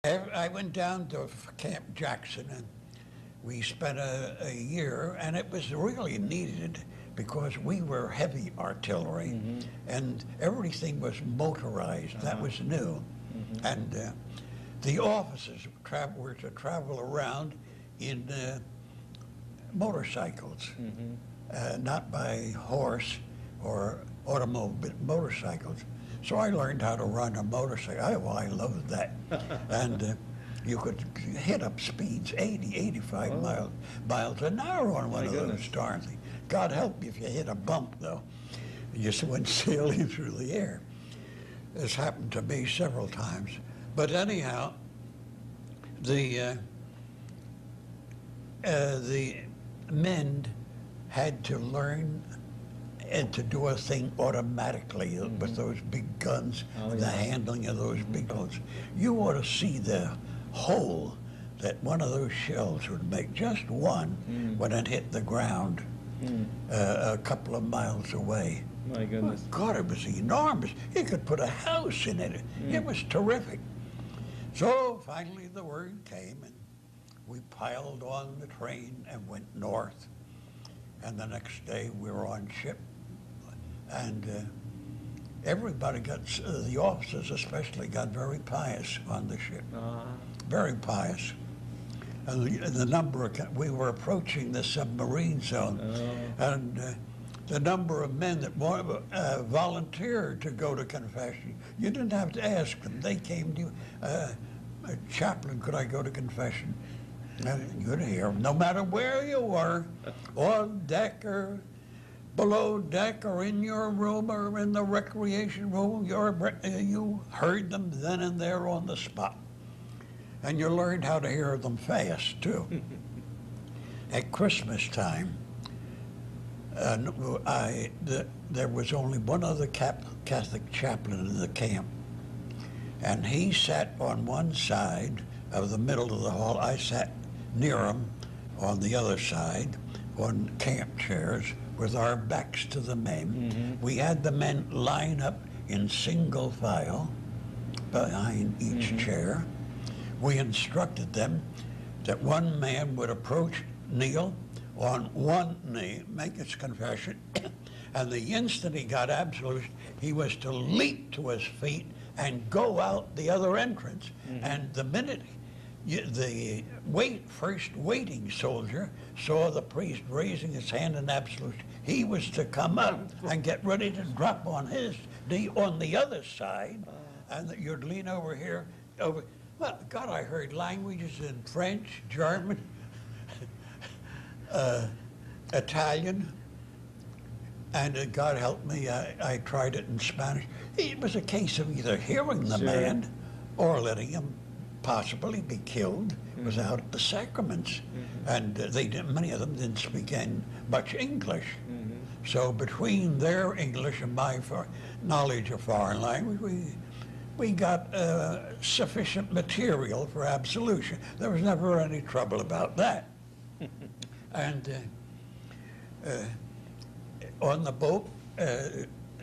I went down to Camp Jackson, and we spent a year, and it was really needed because we were heavy artillery, and everything was motorized. That was new. And the officers were to travel around in motorcycles, not by horse or automobile, motorcycles. So I learned how to run a motorcycle. I loved that. And you could hit up speeds, 80, 85 miles an hour on one of those darn things. God help you if you hit a bump, though. You just went sailing through the air. This happened to me several times. But anyhow, the men had to learn and to do a thing automatically with those big guns, the handling of those big guns. You ought to see the hole that one of those shells would make, just one, when it hit the ground a couple of miles away. My goodness. Oh, God, it was enormous. You could put a house in it. It was terrific. So finally the word came, and we piled on the train and went north. And the next day we were on ship. And everybody got, the officers especially, got very pious on the ship. Very pious. And the number of, we were approaching the submarine zone. And the number of men that volunteered to go to confession, you didn't have to ask them. They came to you, Chaplain, could I go to confession? And you'd hear them, no matter where you were, on deck or below deck or in your room or in the recreation room, you heard them then and there on the spot. And you learned how to hear them fast, too. At Christmas time, there was only one other Catholic chaplain in the camp, and he sat on one side of the middle of the hall. I sat near him on the other side on camp chairs with our backs to the men. We had the men line up in single file behind each chair. We instructed them that one man would approach, kneel on one knee, make his confession, and the instant he got absolution, he was to leap to his feet and go out the other entrance. And the minute the first waiting soldier saw the priest raising his hand in absolution, he was to come up and get ready to drop on his knee on the other side, and you'd lean over here, well, God, I heard languages in French, German, Italian, and God help me, I tried it in Spanish. It was a case of either hearing the man or letting him possibly be killed without the sacraments. And many of them didn't speak much English. So between their English and my knowledge of foreign language, we got sufficient material for absolution. There was never any trouble about that. And on the boat,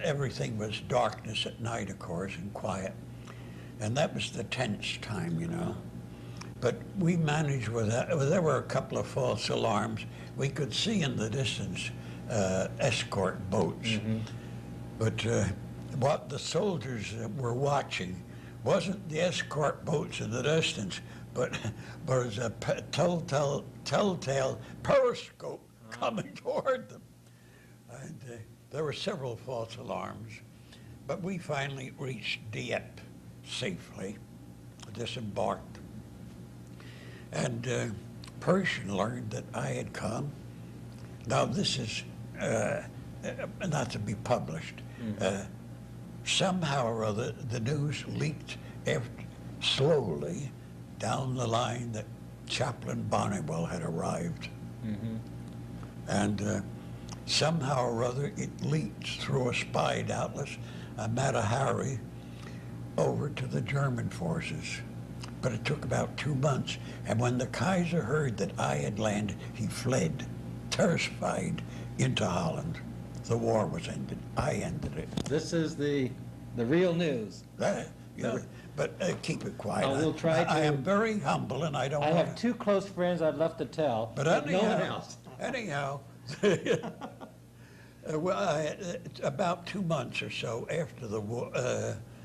everything was darkness at night, of course, and quiet. And that was the tense time, you know. But we managed with that. There were a couple of false alarms. We could see in the distance escort boats. But what the soldiers were watching wasn't the escort boats in the distance, but was a telltale periscope coming toward them. And there were several false alarms, but we finally reached Dieppe safely, disembarked. And Persian learned that I had come. Now this is not to be published. Somehow or other, the news leaked slowly down the line that Chaplain Bonniwell had arrived. And somehow or other, it leaked through a spy, doubtless, Matahari, over to the German forces. But it took about 2 months. And when the Kaiser heard that I had landed, he fled, terrified, into Holland. The war was ended. I ended it. This is the real news. but keep it quiet. Oh, we'll try I to. am very humble, and I don't I want have two close friends I'd love to tell, But no one else. anyhow, about 2 months or so after the war,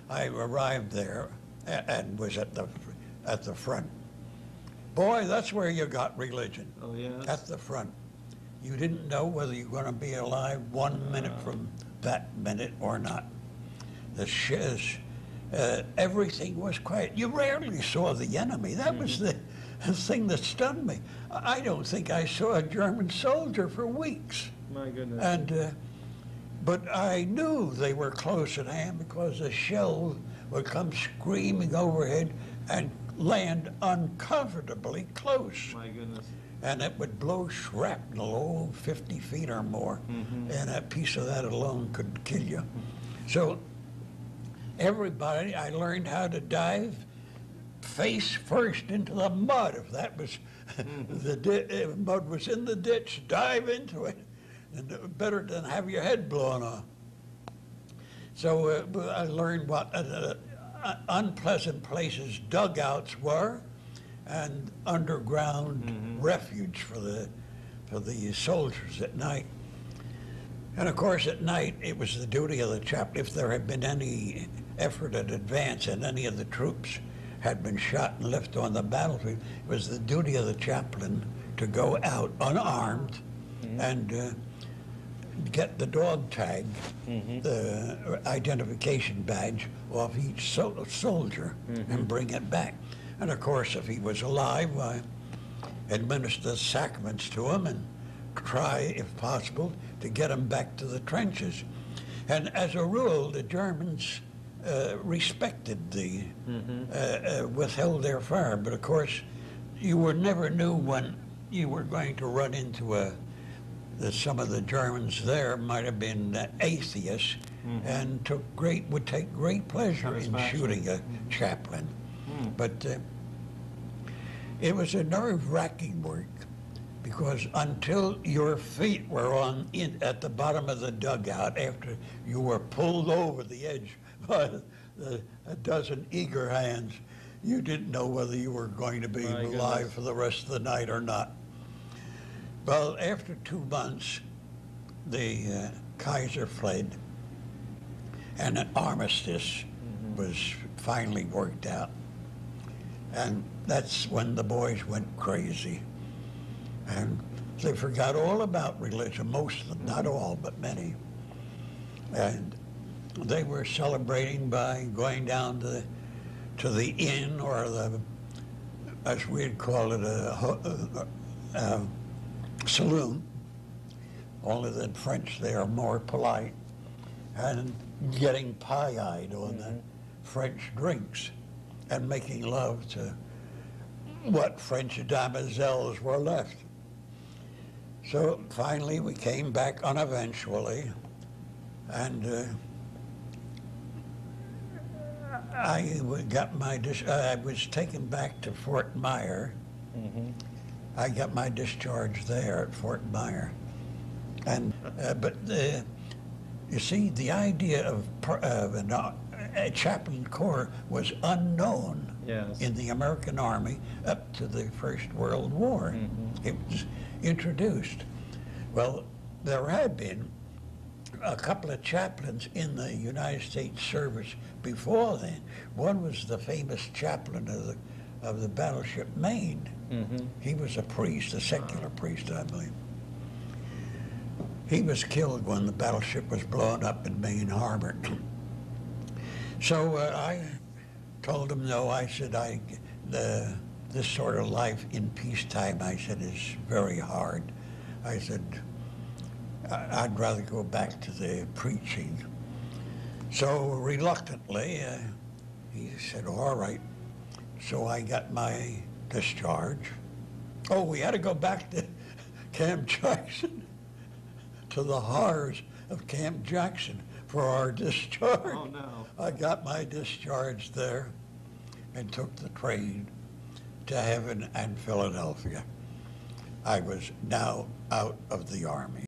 I arrived there and was at the front. Boy, that's where you got religion. Oh, yes? At the front. You didn't know whether you were going to be alive 1 minute from that minute or not. Everything was quiet. You rarely saw the enemy. That was the thing that stunned me. I don't think I saw a German soldier for weeks. My goodness. And, but I knew they were close at hand because the shells would come screaming overhead and land uncomfortably close. My goodness. And it would blow shrapnel, 50 feet or more, and a piece of that alone could kill you. So everybody, I learned how to dive face first into the mud. If that was, if mud was in the ditch, dive into it. And better than have your head blown off. So I learned what unpleasant places dugouts were, and underground refuge for the soldiers at night. And of course, at night, it was the duty of the chaplain. If there had been any effort at advance and any of the troops had been shot and left on the battlefield, it was the duty of the chaplain to go out unarmed and get the dog tag, the identification badge off each soldier and bring it back. And of course, if he was alive, administer sacraments to him and try, if possible, to get him back to the trenches. And as a rule, the Germans respected withheld their fire. But of course, you never knew when you were going to run into some of the Germans there might have been atheists and would take great pleasure in shooting a chaplain. But it was a nerve-wracking work because until your feet were at the bottom of the dugout, after you were pulled over the edge by a dozen eager hands, you didn't know whether you were going to be alive for the rest of the night or not. Well, after 2 months, the Kaiser fled, and an armistice was finally worked out. And that's when the boys went crazy. And they forgot all about religion, most of them, not all, but many. And they were celebrating by going down to the inn, or as we'd call it, a saloon. Only the French, they are more polite, and getting pie-eyed on the French drinks and making love to what French demoiselles were left. So finally we came back uneventually, and I was taken back to Fort Myer. I got my discharge there at Fort Myer. And but you see, the idea of a chaplain corps was unknown in the American Army up to the First World War. It was introduced. Well, there had been a couple of chaplains in the United States service before then. One was the famous chaplain of the battleship Maine. He was a priest, a secular priest, I believe. He was killed when the battleship was blown up in Maine Harbor. So I told him no. I said, this sort of life in peacetime, I said, is very hard. I said, I'd rather go back to the preaching. So reluctantly, he said, all right. So I got my discharge. Oh, we had to go back to Camp Jackson, to the horrors of Camp Jackson for our discharge. Oh, no. I got my discharge there and took the train to heaven and Philadelphia. I was now out of the Army.